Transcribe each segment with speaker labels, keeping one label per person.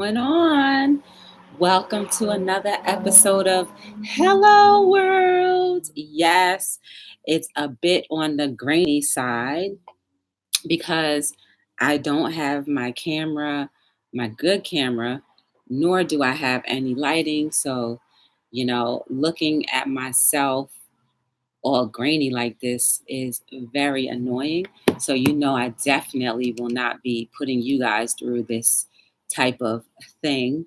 Speaker 1: Going on? Welcome to another episode of Hello World. Yes, it's a bit on the grainy side because I don't have my camera, my good camera, nor do I have any lighting. So, looking at myself all grainy like this is very annoying. So, I definitely will not be putting you guys through this type of thing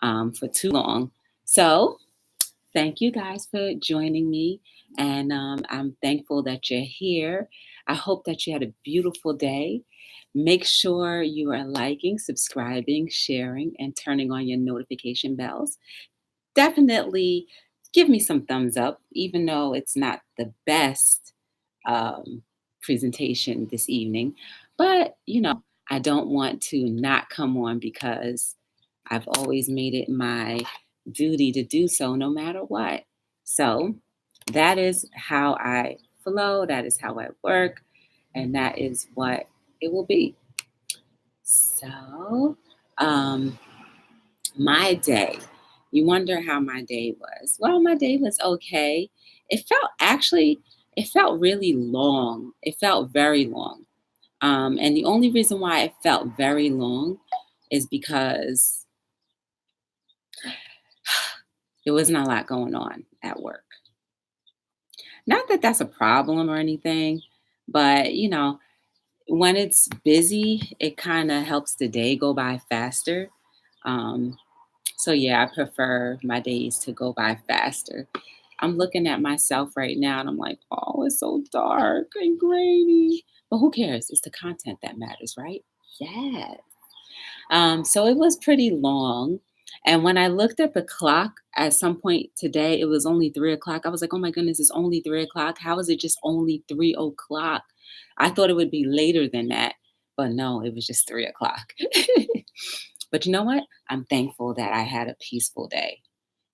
Speaker 1: for too long. So, thank you guys for joining me. And I'm thankful that you're here. I hope that you had a beautiful day. Make sure you are liking, subscribing, sharing, and turning on your notification bells. Definitely give me some thumbs up, even though it's not the best um, presentation this evening. But, I don't want to not come on because I've always made it my duty to do so no matter what. So that is how I flow, that is how I work, and that is what it will be. So, um, my day. You wonder how my day was. Well, my day was okay. It felt really long. It felt very long. And the only reason why it felt very long is because there wasn't a lot going on at work. Not that that's a problem or anything, but when it's busy, it kind of helps the day go by faster. Um, so yeah, I prefer my days to go by faster. I'm looking at myself right now and I'm like, oh, it's so dark and grainy. But who cares? It's the content that matters, right? Yes. So it was pretty long. And when I looked at the clock at some point today, it was only 3 o'clock. I was like, oh my goodness, it's only 3 o'clock. How is it just only 3 o'clock? I thought it would be later than that. But no, it was just 3 o'clock. But you know what? I'm thankful that I had a peaceful day.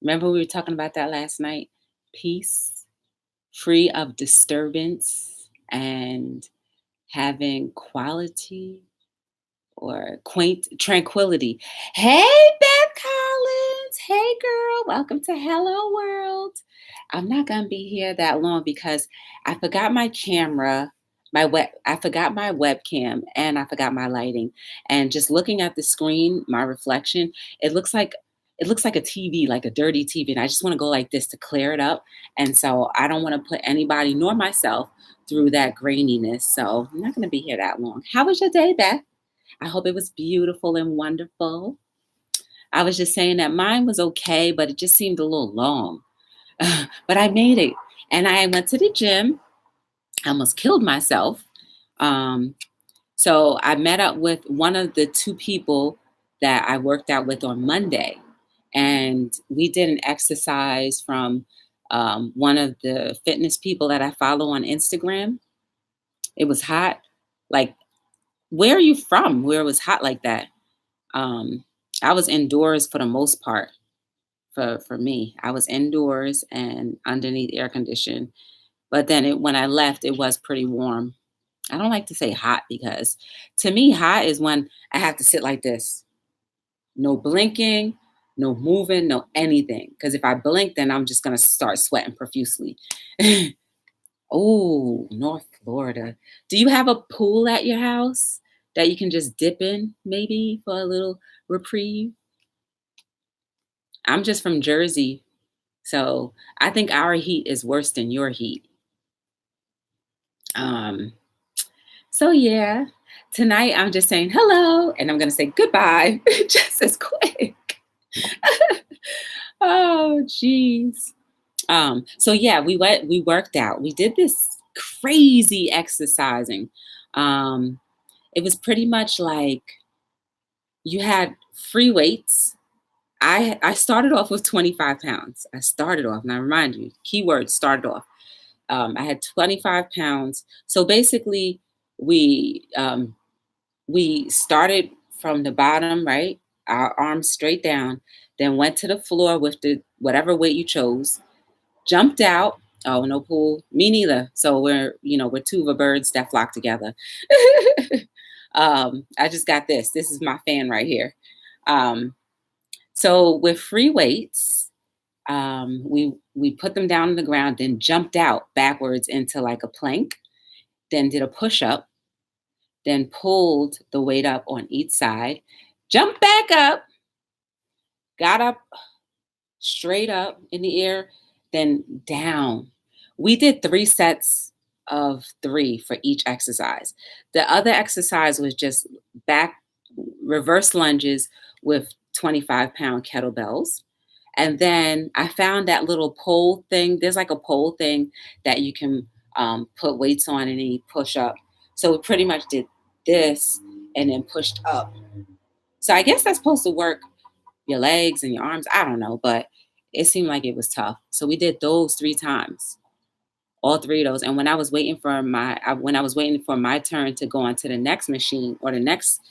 Speaker 1: Remember, we were talking about that last night? Peace, free of disturbance, and having quality or quaint tranquility. Hey, Beth Collins. Hey, girl. Welcome to Hello World. I'm not going to be here that long because I forgot my camera. I forgot my webcam and I forgot my lighting. And just looking at the screen, my reflection, it looks like a TV, like a dirty TV. And I just want to go like this to clear it up. And so I don't want to put anybody nor myself through that graininess. So I'm not going to be here that long. How was your day, Beth? I hope it was beautiful and wonderful. I was just saying that mine was okay, but it just seemed a little long. But I made it. And I went to the gym. I almost killed myself. Um, so I met up with one of the two people that I worked out with on Monday. And we did an exercise from one of the fitness people that I follow on Instagram. It was hot. Like, where are you from where it was hot like that? Um, I was indoors for the most part for me. I was indoors and underneath air condition. But then when I left, it was pretty warm. I don't like to say hot because to me, hot is when I have to sit like this. No blinking, no moving, no anything. Because if I blink, then I'm just going to start sweating profusely. Oh, North Florida. Do you have a pool at your house that you can just dip in maybe for a little reprieve? I'm just from Jersey, so I think our heat is worse than your heat. Um, so yeah, tonight I'm just saying hello and I'm gonna say goodbye just as quick. Oh, geez. So yeah, we worked out. We did this crazy exercising. Um, it was pretty much like you had free weights. I started off with 25 pounds. I started off, and I remind you, keyword started off. I had 25 pounds. So basically, we um, we started from the bottom, right? Our arms straight down, then went to the floor with the whatever weight you chose, jumped out. Oh, no pool. Me neither. So we're two of the birds that flock together. I just got this. This is my fan right here. So with free weights, we put them down on the ground, then jumped out backwards into like a plank, then did a push up, then pulled the weight up on each side, jumped back up, got up straight up in the air, then down. We did 3 sets of 3 for each exercise. The other exercise was just back reverse lunges with 25-pound kettlebells. And then I found that little pole thing. There's like a pole thing that you can put weights on and then you push up. So we pretty much did this and then pushed up. So I guess that's supposed to work your legs and your arms. I don't know, but it seemed like it was tough. So we did those 3 times, all 3 of those. And when I was waiting for my turn to go on to the next machine or the next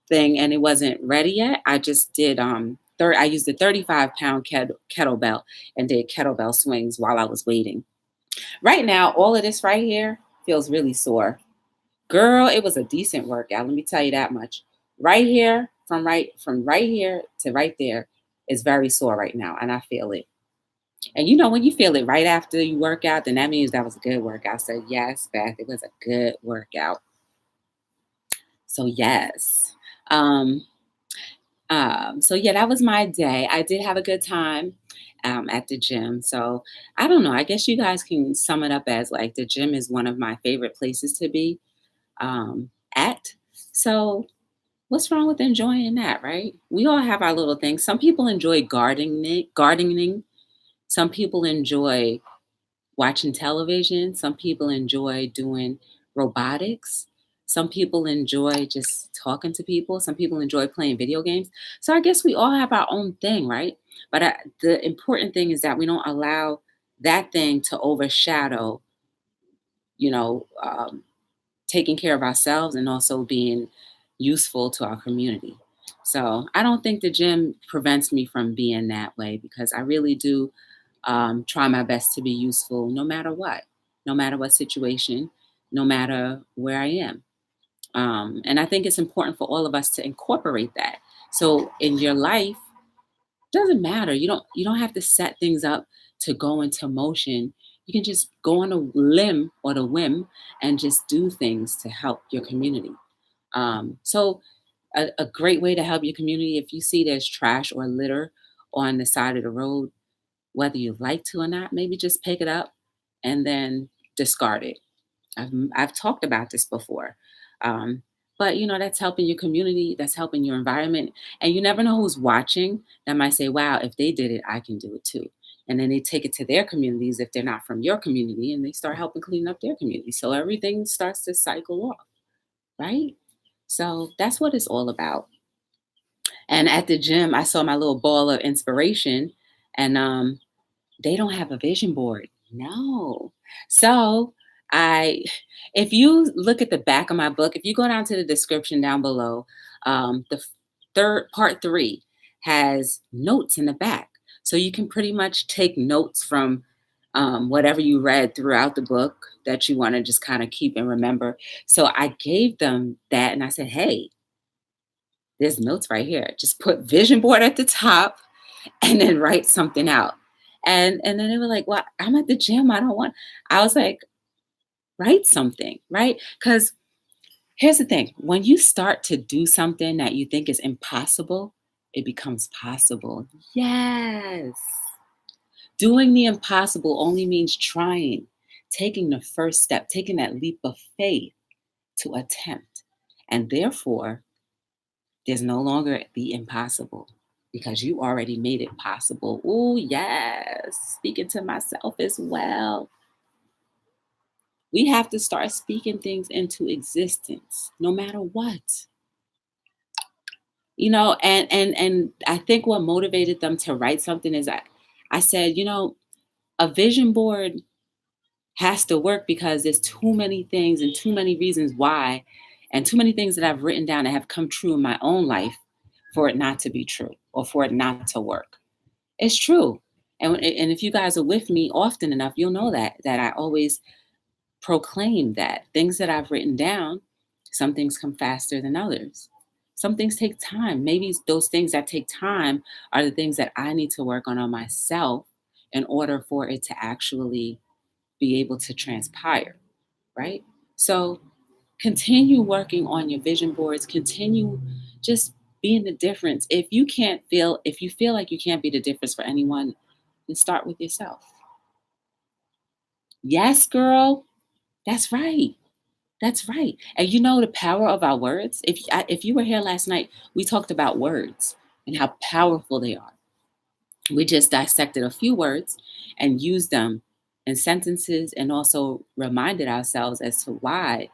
Speaker 1: thing, and it wasn't ready yet, I just did I used a 35-pound kettlebell and did kettlebell swings while I was waiting. Right now, all of this right here feels really sore. Girl, it was a decent workout. Let me tell you that much. Right here, from right here to right there is very sore right now, and I feel it. And you know, when you feel it right after you work out, then that means that was a good workout. So yes, Beth, it was a good workout. So yes. So yeah, that was my day. I did have a good time at the gym. So I don't know. I guess you guys can sum it up as like the gym is one of my favorite places to be at. So what's wrong with enjoying that, right? We all have our little things. Some people enjoy gardening. Some people enjoy watching television. Some people enjoy doing robotics. Some people enjoy just talking to people. Some people enjoy playing video games. So I guess we all have our own thing, right? But the important thing is that we don't allow that thing to overshadow, you know, taking care of ourselves and also being useful to our community. So I don't think the gym prevents me from being that way because I really do try my best to be useful no matter what situation, no matter where I am. And I think it's important for all of us to incorporate that. So in your life, doesn't matter. You don't have to set things up to go into motion. You can just go on a limb or the whim and just do things to help your community. So a great way to help your community, if you see there's trash or litter on the side of the road, whether you like to or not, maybe just pick it up and then discard it. I've talked about this before. Um, but you know, that's helping your community, that's helping your environment. And you never know who's watching that might say, wow, if they did it, I can do it too. And then they take it to their communities if they're not from your community and they start helping clean up their community. So everything starts to cycle off, right? So that's what it's all about. And at the gym, I saw my little ball of inspiration, and they don't have a vision board. No. So I, if you look at the back of my book, if you go down to the description down below, the third part 3 has notes in the back. So you can pretty much take notes from whatever you read throughout the book that you want to just kind of keep and remember. So I gave them that and I said, hey, there's notes right here. Just put vision board at the top and then write something out. And then they were like, well, I'm at the gym. I don't want, I was like, write something, right? Because here's the thing. When you start to do something that you think is impossible, it becomes possible. Yes. Doing the impossible only means trying, taking the first step, taking that leap of faith to attempt. And therefore, there's no longer the impossible because you already made it possible. Oh, yes. Speaking to myself as well. We have to start speaking things into existence, no matter what. You know, and I think what motivated them to write something is I said, you know, a vision board has to work because there's too many things and too many reasons why, and too many things that I've written down that have come true in my own life for it not to be true or for it not to work. It's true. And if you guys are with me often enough, you'll know that I always proclaim that things that I've written down, some things come faster than others. Some things take time. Maybe those things that take time are the things that I need to work on myself in order for it to actually be able to transpire, right? So continue working on your vision boards, continue just being the difference. If you feel like you can't be the difference for anyone, then start with yourself. Yes, girl. That's right. That's right. And you know the power of our words. If you were here last night, we talked about words and how powerful they are. We just dissected a few words and used them in sentences and also reminded ourselves as to why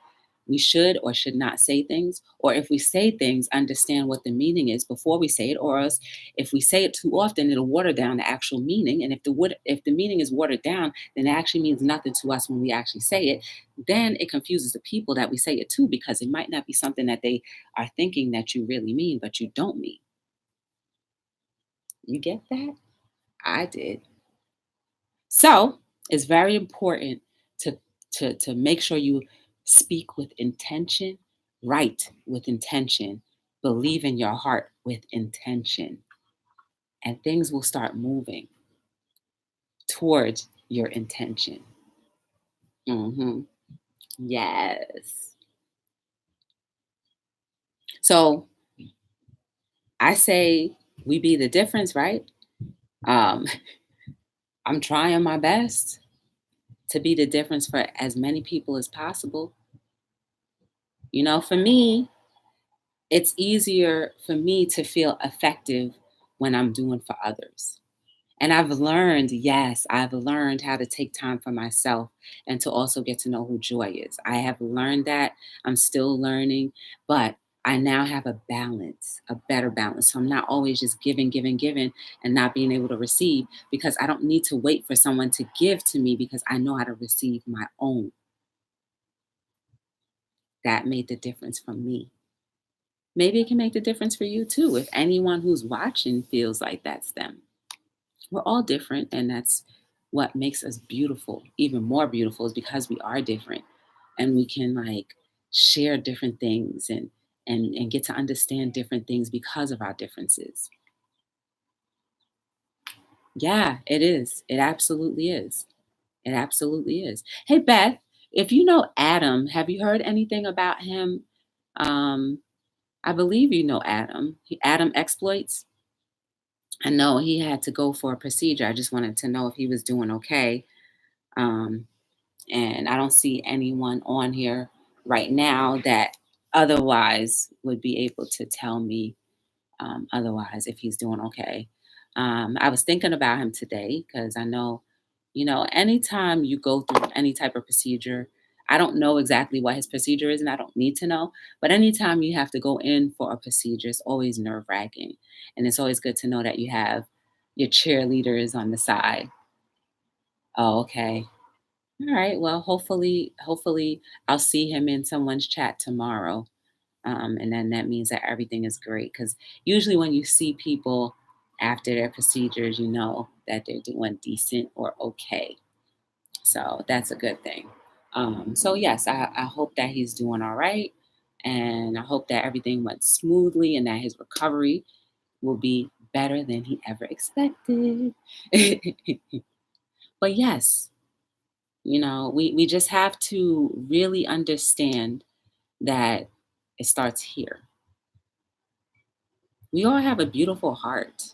Speaker 1: we should or should not say things, or if we say things, understand what the meaning is before we say it, or else if we say it too often, it'll water down the actual meaning. And if the meaning is watered down, then it actually means nothing to us when we actually say it. Then it confuses the people that we say it to, because it might not be something that they are thinking that you really mean, but you don't mean. You get that? I did. So it's very important to to make sure you speak with intention, write with intention, believe in your heart with intention, and things will start moving towards your intention. Hmm. Yes. So I say we be the difference, right? Um, I'm trying my best to be the difference for as many people as possible. For me, it's easier for me to feel effective when I'm doing for others. And I've learned how to take time for myself and to also get to know who joy is. I have learned that. I'm still learning, but I now have a balance, a better balance. So I'm not always just giving, giving, giving and not being able to receive, because I don't need to wait for someone to give to me because I know how to receive my own. That made the difference for me. Maybe it can make the difference for you too. If anyone who's watching feels like that's them, we're all different. And that's what makes us beautiful. Even more beautiful is because we are different and we can like share different things and get to understand different things because of our differences. Yeah, it is. It absolutely is. It absolutely is. Hey, Beth, if you know Adam, have you heard anything about him? Um, I believe you know Adam. Adam Exploits. I know he had to go for a procedure. I just wanted to know if he was doing okay. Um, and I don't see anyone on here right now that otherwise would be able to tell me otherwise if he's doing okay. I was thinking about him today because I know, anytime you go through any type of procedure, I don't know exactly what his procedure is and I don't need to know, but anytime you have to go in for a procedure, it's always nerve wracking. And it's always good to know that you have your cheerleaders on the side. Oh, okay. All right. Well, hopefully I'll see him in someone's chat tomorrow. And then that means that everything is great. Because usually when you see people after their procedures, you know that they're doing decent or okay. So that's a good thing. So yes, I hope that he's doing all right. And I hope that everything went smoothly and that his recovery will be better than he ever expected. But yes, we just have to really understand that it starts here. We all have a beautiful heart,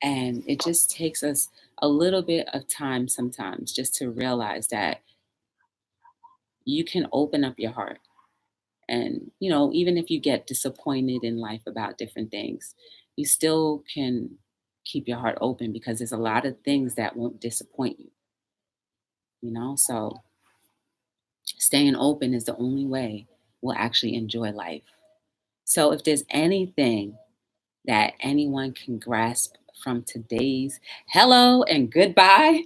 Speaker 1: and it just takes us a little bit of time sometimes just to realize that you can open up your heart. And, even if you get disappointed in life about different things, you still can keep your heart open because there's a lot of things that won't disappoint you. So staying open is the only way we'll actually enjoy life. So if there's anything that anyone can grasp from today's hello and goodbye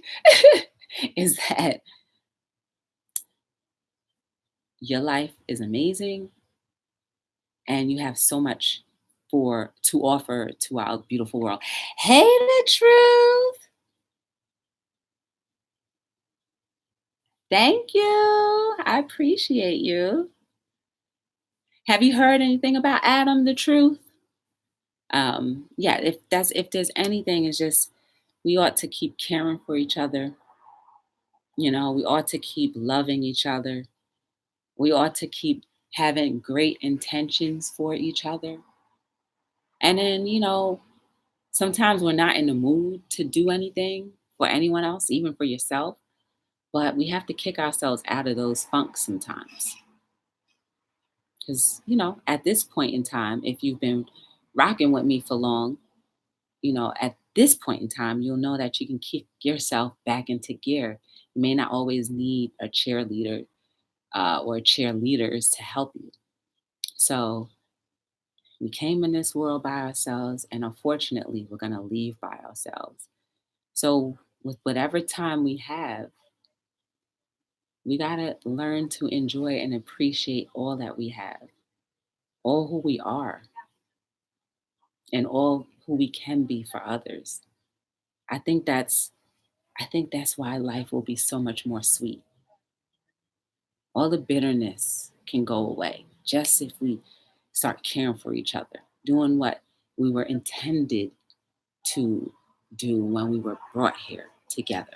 Speaker 1: is that your life is amazing and you have so much for to offer to our beautiful world. Hey, the truth. Thank you. I appreciate you. Have you heard anything about Adam the Truth? Yeah, if there's anything, it's just we ought to keep caring for each other. We ought to keep loving each other. We ought to keep having great intentions for each other. And then, sometimes we're not in the mood to do anything for anyone else, even for yourself, but we have to kick ourselves out of those funks sometimes. Because, at this point in time, if you've been rocking with me for long, at this point in time, you'll know that you can kick yourself back into gear. You may not always need a cheerleader or cheerleaders to help you. So we came in this world by ourselves, and unfortunately, we're going to leave by ourselves. So, with whatever time we have, we got to learn to enjoy and appreciate all that we have, all who we are, and all who we can be for others. I think that's I think that's why life will be so much more sweet. All the bitterness can go away just if we start caring for each other, doing what we were intended to do when we were brought here together.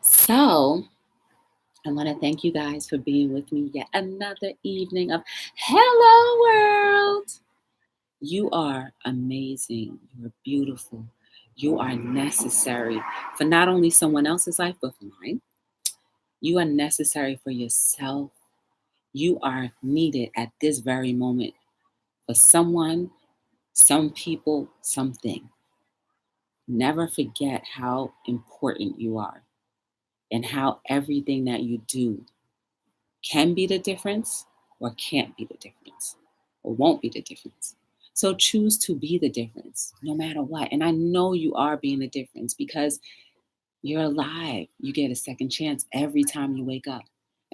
Speaker 1: So, I want to thank you guys for being with me yet another evening of Hello World. You are amazing. You are beautiful. You are necessary for not only someone else's life, but for mine. You are necessary for yourself. You are needed at this very moment for someone, some people, something. Never forget how important you are and how everything that you do can be the difference or can't be the difference or won't be the difference. So choose to be the difference no matter what. And I know you are being the difference because you're alive. You get a second chance every time you wake up.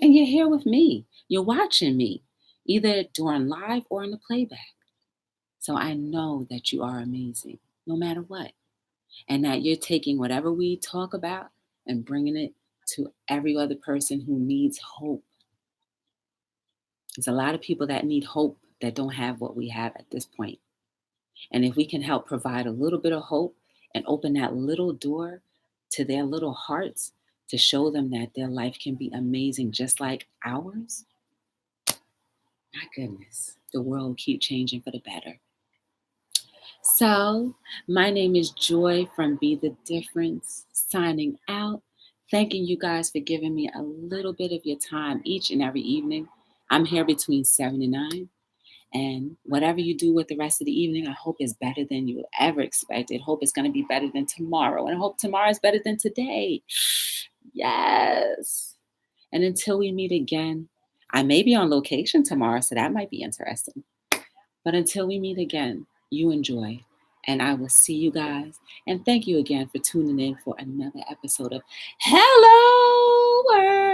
Speaker 1: And you're here with me. You're watching me, either during live or in the playback. So I know that you are amazing no matter what. And that you're taking whatever we talk about and bringing it to every other person who needs hope. There's a lot of people that need hope that don't have what we have at this point. And if we can help provide a little bit of hope and open that little door to their little hearts to show them that their life can be amazing just like ours, my goodness, the world will keep changing for the better. So, my name is Joy from Be the Difference, signing out. Thanking you guys for giving me a little bit of your time each and every evening. I'm here between 7 and 9. And whatever you do with the rest of the evening, I hope is better than you ever expected. Hope it's going to be better than tomorrow. And I hope tomorrow is better than today. Yes. And until we meet again, I may be on location tomorrow, so that might be interesting. But until we meet again, you enjoy. And I will see you guys. And thank you again for tuning in for another episode of Hello World.